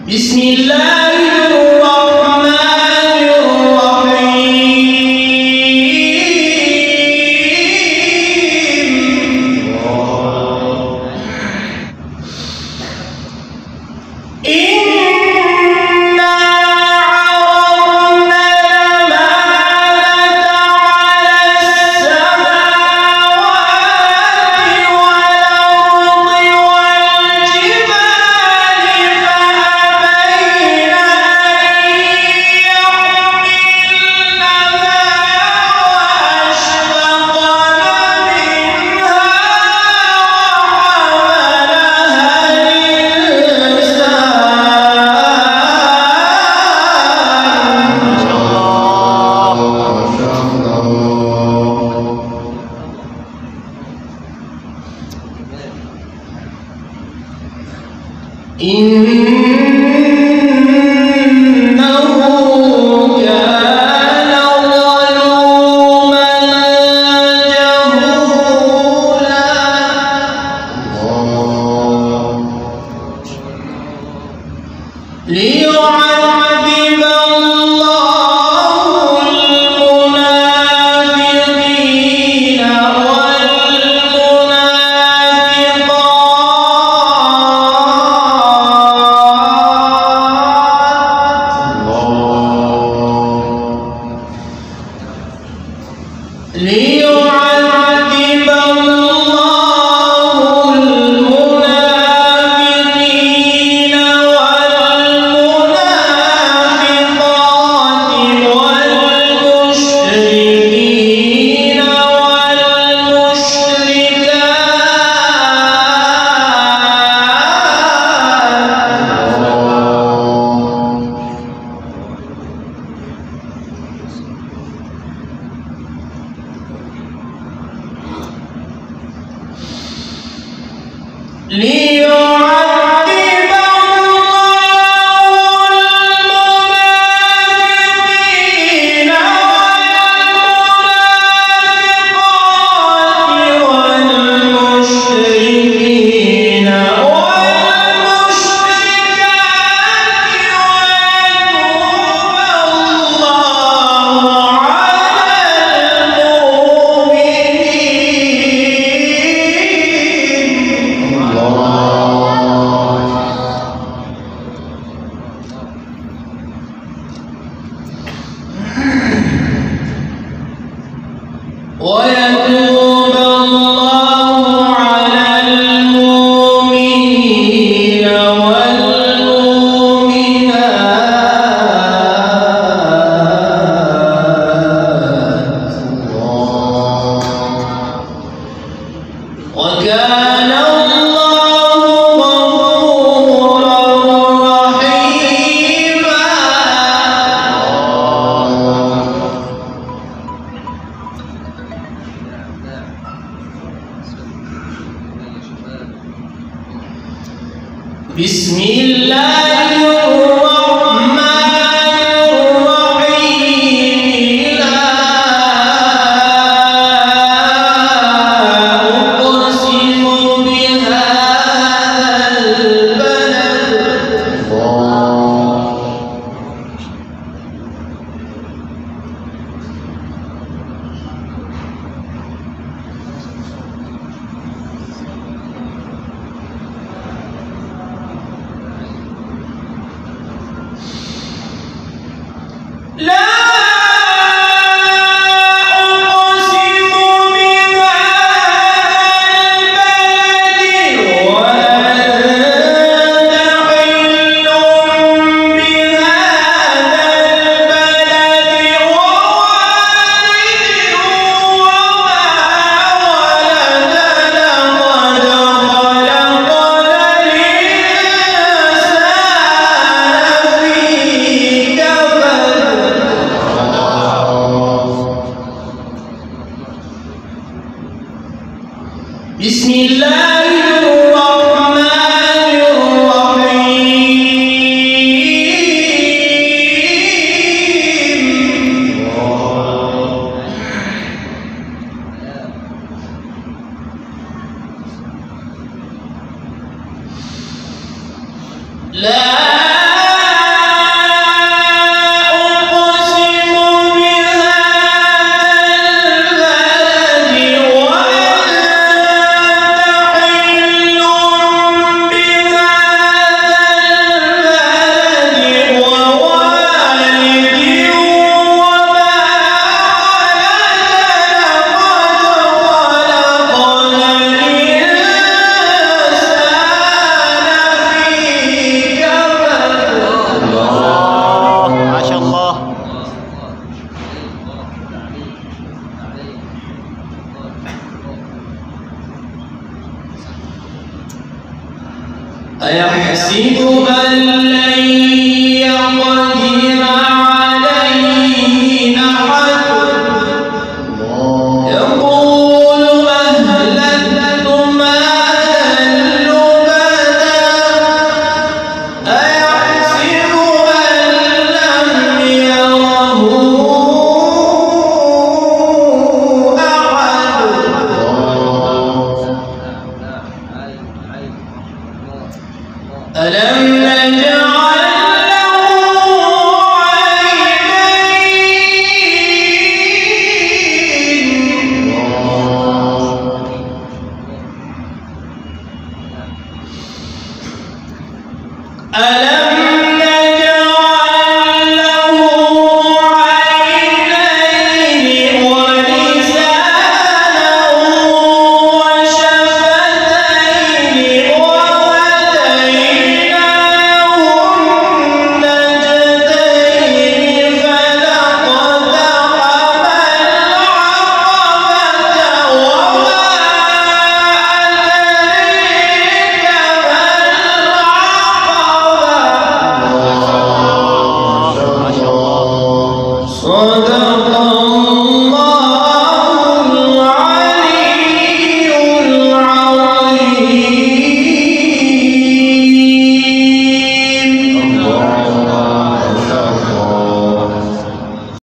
بسم الله الرحمن الرحيم إنا عرضنا الأمانة على السماوات والأرض والجبال فأبين أن يحملنها وأشفقن منها إنه كان ظلوما جهولا ليعذب الله المنافقين ليعذب الله المنافقين والمنافقات والمشركين ليعذب الله المنافقين والمنافقات والمشركين والمشركات ويتوب الله على ويتوب الله على المؤمنين والمؤمنات وكان الله غفورا رحيما بسم الله الرحمن الرحيم لا أقسم بهذا البلد لا أقسم بهذا البلد وأنت حل بهذا البلد ووالد وما ولد لقد خلقنا الإنسان في كبد بسم الله الرحمن الرحيم لا صدق